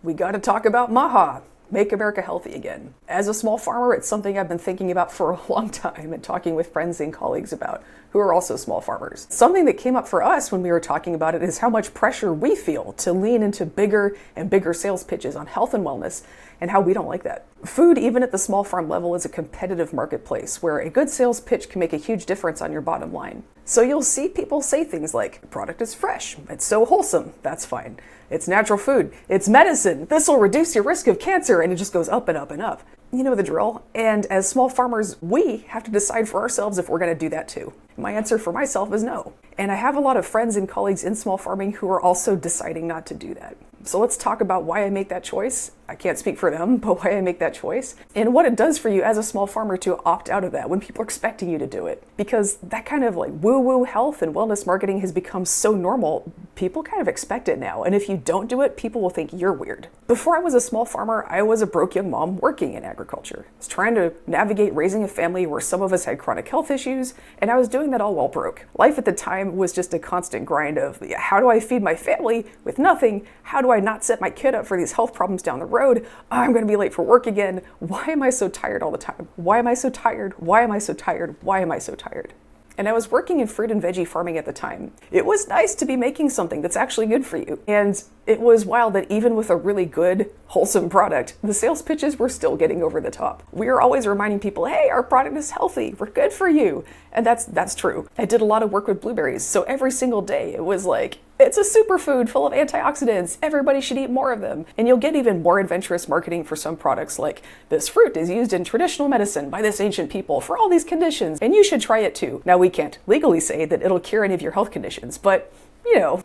we got to talk about MAHA. Make America Healthy Again. As a small farmer, it's something I've been thinking about for a long time and talking with friends and colleagues about who are also small farmers. Something that came up for us when we were talking about it is how much pressure we feel to lean into bigger and bigger sales pitches on health and wellness, and how we don't like that. Food, even at the small farm level, is a competitive marketplace where a good sales pitch can make a huge difference on your bottom line. So you'll see people say things like, the product is fresh, it's so wholesome, that's fine. It's natural food, it's medicine, this will reduce your risk of cancer, and it just goes up and up and up. You know the drill. And as small farmers, we have to decide for ourselves if we're going to do that too. My answer for myself is no. And I have a lot of friends and colleagues in small farming who are also deciding not to do that. So let's talk about why I make that choice. I can't speak for them, but why I make that choice and what it does for you as a small farmer to opt out of that when people are expecting you to do it. Because that kind of like woo-woo health and wellness marketing has become so normal, people kind of expect it now. And if you don't do it, people will think you're weird. Before I was a small farmer, I was a broke young mom working in agriculture. I was trying to navigate raising a family where some of us had chronic health issues, and I was doing that all while broke. Life at the time was just a constant grind of, how do I feed my family with nothing? How do I not set my kid up for these health problems down the road? I'm going to be late for work again. Why am I so tired all the time? Why am I so tired? Why am I so tired? Why am I so tired? And I was working in fruit and veggie farming at the time. It was nice to be making something that's actually good for you. And it was wild that even with a really good, wholesome product, the sales pitches were still getting over the top. We were always reminding people, hey, our product is healthy, we're good for you. And that's true. I did a lot of work with blueberries, so every single day it was like, it's a superfood full of antioxidants. Everybody should eat more of them. And you'll get even more adventurous marketing for some products like, this fruit is used in traditional medicine by this ancient people for all these conditions, and you should try it too. Now, we can't legally say that it'll cure any of your health conditions, but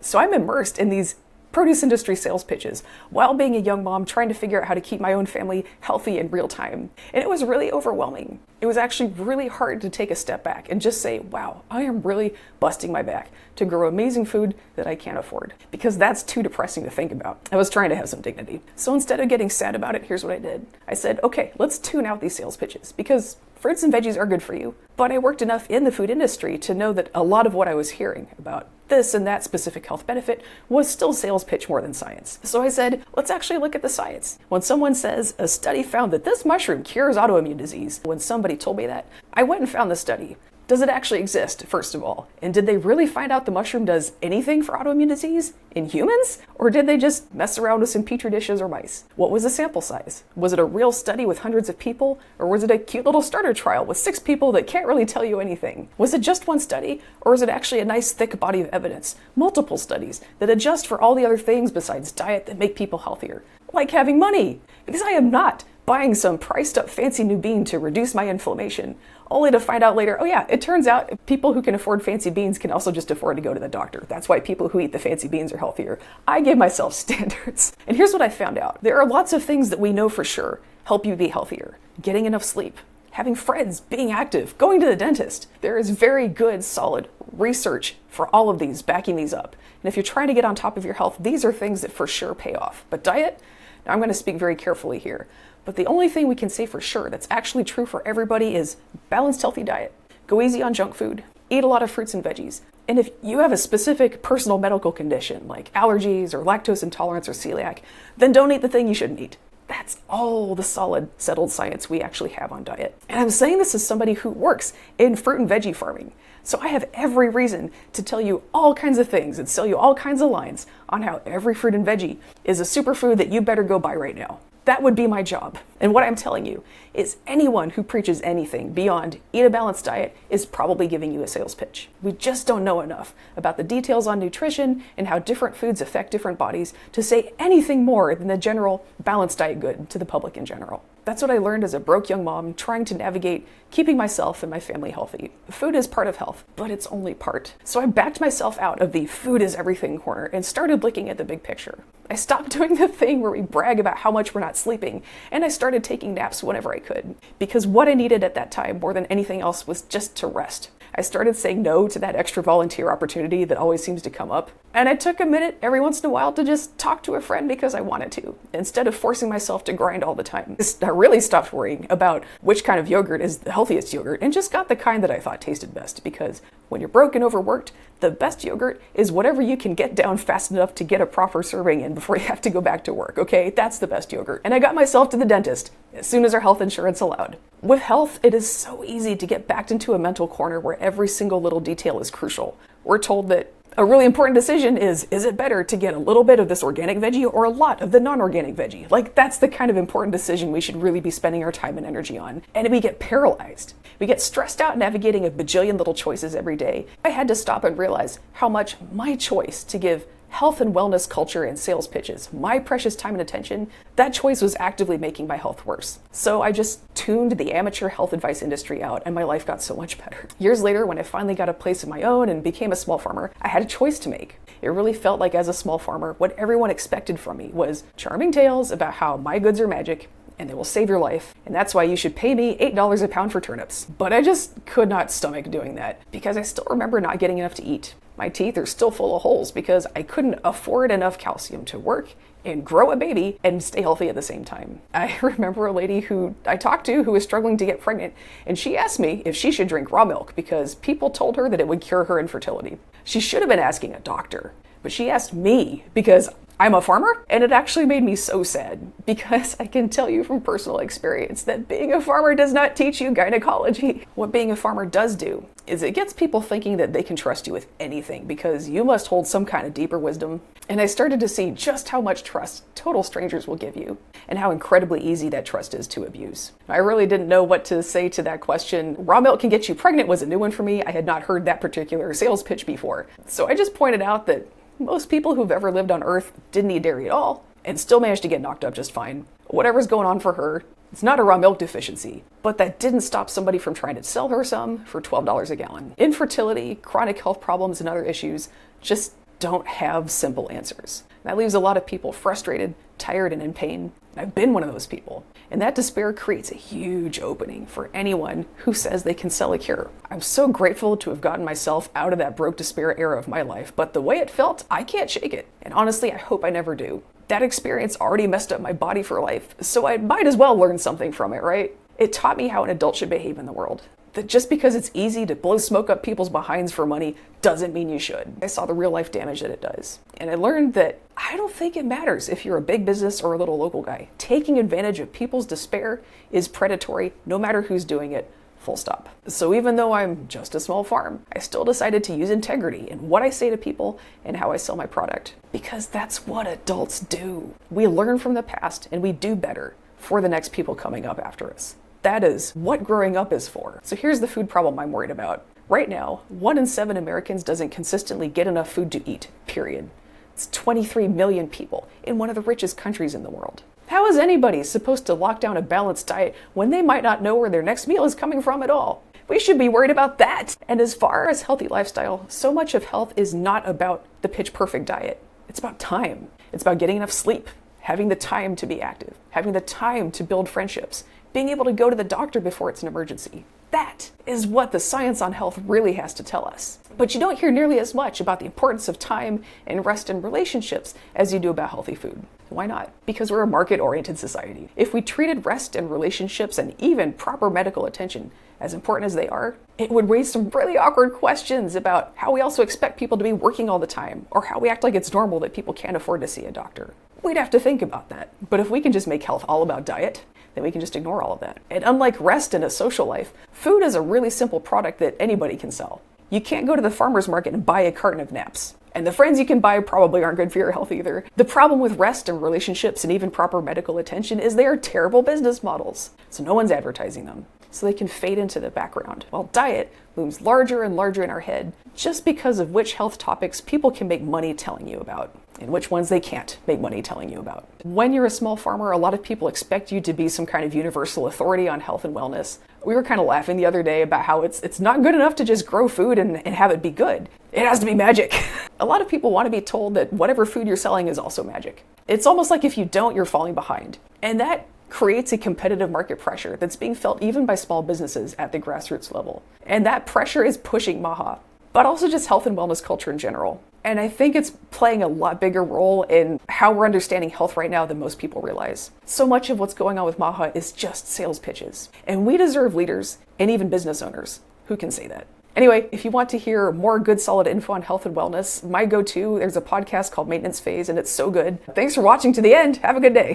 so I'm immersed in these produce industry sales pitches while being a young mom trying to figure out how to keep my own family healthy in real time. And it was really overwhelming. It was actually really hard to take a step back and just say, wow, I am really busting my back to grow amazing food that I can't afford, because that's too depressing to think about. I was trying to have some dignity. So instead of getting sad about it, here's what I did. I said, okay, let's tune out these sales pitches, because fruits and veggies are good for you. But I worked enough in the food industry to know that a lot of what I was hearing about this and that specific health benefit was still sales pitch more than science. So I said, let's actually look at the science. When someone says, a study found that this mushroom cures autoimmune disease, when somebody told me that, I went and found the study. Does it actually exist, first of all? And did they really find out the mushroom does anything for autoimmune disease in humans? Or did they just mess around with some petri dishes or mice? What was the sample size? Was it a real study with hundreds of people? Or was it a cute little starter trial with 6 people that can't really tell you anything? Was it just one study? Or is it actually a nice thick body of evidence? Multiple studies that adjust for all the other things besides diet that make people healthier? Like having money. Because I am not buying some priced up fancy new bean to reduce my inflammation, only to find out later, oh yeah, it turns out people who can afford fancy beans can also just afford to go to the doctor. That's why people who eat the fancy beans are healthier. I give myself standards. And here's what I found out. There are lots of things that we know for sure help you be healthier. Getting enough sleep, having friends, being active, going to the dentist. There is very good, solid research for all of these, backing these up. And if you're trying to get on top of your health, these are things that for sure pay off. But diet, now I'm going to speak very carefully here. But the only thing we can say for sure that's actually true for everybody is balanced, healthy diet. Go easy on junk food. Eat a lot of fruits and veggies. And if you have a specific personal medical condition like allergies or lactose intolerance or celiac, then don't eat the thing you shouldn't eat. That's all the solid, settled science we actually have on diet. And I'm saying this as somebody who works in fruit and veggie farming. So I have every reason to tell you all kinds of things and sell you all kinds of lines on how every fruit and veggie is a superfood that you better go buy right now. That would be my job. And what I'm telling you is anyone who preaches anything beyond eat a balanced diet is probably giving you a sales pitch. We just don't know enough about the details on nutrition and how different foods affect different bodies to say anything more than the general balanced diet good to the public in general. That's what I learned as a broke young mom trying to navigate keeping myself and my family healthy. Food is part of health, but it's only part. So I backed myself out of the food is everything corner and started looking at the big picture. I stopped doing the thing where we brag about how much we're not sleeping, and I started taking naps whenever I could, because what I needed at that time more than anything else was just to rest. I started saying no to that extra volunteer opportunity that always seems to come up. And I took a minute every once in a while to just talk to a friend because I wanted to, instead of forcing myself to grind all the time. I really stopped worrying about which kind of yogurt is the healthiest yogurt and just got the kind that I thought tasted best, because when you're broke and overworked, the best yogurt is whatever you can get down fast enough to get a proper serving in before you have to go back to work, okay? That's the best yogurt. And I got myself to the dentist as soon as our health insurance allowed. With health, it is so easy to get backed into a mental corner where every single little detail is crucial. We're told that a really important decision is it better to get a little bit of this organic veggie or a lot of the non-organic veggie? Like, that's the kind of important decision we should really be spending our time and energy on. And we get paralyzed. We get stressed out navigating a bajillion little choices every day. I had to stop and realize how much my choice to give health and wellness culture and sales pitches, my precious time and attention, that choice was actively making my health worse. So I just tuned the amateur health advice industry out, and my life got so much better. Years later, when I finally got a place of my own and became a small farmer, I had a choice to make. It really felt like, as a small farmer, what everyone expected from me was charming tales about how my goods are magic and they will save your life, and that's why you should pay me $8 a pound for turnips. But I just could not stomach doing that, because I still remember not getting enough to eat. My teeth are still full of holes because I couldn't afford enough calcium to work and grow a baby and stay healthy at the same time. I remember a lady who I talked to who was struggling to get pregnant, and she asked me if she should drink raw milk because people told her that it would cure her infertility. She should have been asking a doctor, but she asked me because I'm a farmer, and it actually made me so sad, because I can tell you from personal experience that being a farmer does not teach you gynecology. What being a farmer does do is it gets people thinking that they can trust you with anything because you must hold some kind of deeper wisdom. And I started to see just how much trust total strangers will give you and how incredibly easy that trust is to abuse. I really didn't know what to say to that question. Raw milk can get you pregnant was a new one for me. I had not heard that particular sales pitch before. So I just pointed out that most people who've ever lived on Earth didn't eat dairy at all and still managed to get knocked up just fine. Whatever's going on for her, it's not a raw milk deficiency, but that didn't stop somebody from trying to sell her some for $12 a gallon. Infertility, chronic health problems, and other issues just don't have simple answers. That leaves a lot of people frustrated, tired, and in pain. I've been one of those people. And that despair creates a huge opening for anyone who says they can sell a cure. I'm so grateful to have gotten myself out of that broke despair era of my life, but the way it felt, I can't shake it. And honestly, I hope I never do. That experience already messed up my body for life, so I might as well learn something from it, right? It taught me how an adult should behave in the world. That just because it's easy to blow smoke up people's behinds for money doesn't mean you should. I saw the real life damage that it does. And I learned that I don't think it matters if you're a big business or a little local guy. Taking advantage of people's despair is predatory, no matter who's doing it, full stop. So even though I'm just a small farm, I still decided to use integrity in what I say to people and how I sell my product. Because that's what adults do. We learn from the past and we do better for the next people coming up after us. That is what growing up is for. So here's the food problem I'm worried about. Right now, 1 in 7 Americans doesn't consistently get enough food to eat, period. It's 23 million people in one of the richest countries in the world. How is anybody supposed to lock down a balanced diet when they might not know where their next meal is coming from at all? We should be worried about that. And as far as healthy lifestyle, so much of health is not about the pitch perfect diet. It's about time. It's about getting enough sleep, having the time to be active, having the time to build friendships, being able to go to the doctor before it's an emergency. That is what the science on health really has to tell us. But you don't hear nearly as much about the importance of time and rest and relationships as you do about healthy food. Why not? Because we're a market-oriented society. If we treated rest and relationships and even proper medical attention as important as they are, it would raise some really awkward questions about how we also expect people to be working all the time, or how we act like it's normal that people can't afford to see a doctor. We'd have to think about that. But if we can just make health all about diet, then we can just ignore all of that. And unlike rest and a social life, food is a really simple product that anybody can sell. You can't go to the farmer's market and buy a carton of naps. And the friends you can buy probably aren't good for your health either. The problem with rest and relationships and even proper medical attention is they are terrible business models. So no one's advertising them. So they can fade into the background, while diet looms larger and larger in our head just because of which health topics people can make money telling you about and which ones they can't make money telling you about. When you're a small farmer, a lot of people expect you to be some kind of universal authority on health and wellness. We were kind of laughing the other day about how it's not good enough to just grow food and have it be good. It has to be magic. A lot of people want to be told that whatever food you're selling is also magic. It's almost like if you don't, you're falling behind. And that creates a competitive market pressure that's being felt even by small businesses at the grassroots level. And that pressure is pushing MAHA. but also just health and wellness culture in general. And I think it's playing a lot bigger role in how we're understanding health right now than most people realize. So much of what's going on with MAHA is just sales pitches. And we deserve leaders and even business owners who can say that. Anyway, if you want to hear more good, solid info on health and wellness, my go-to, there's a podcast called Maintenance Phase, and it's so good. Thanks for watching to the end. Have a good day.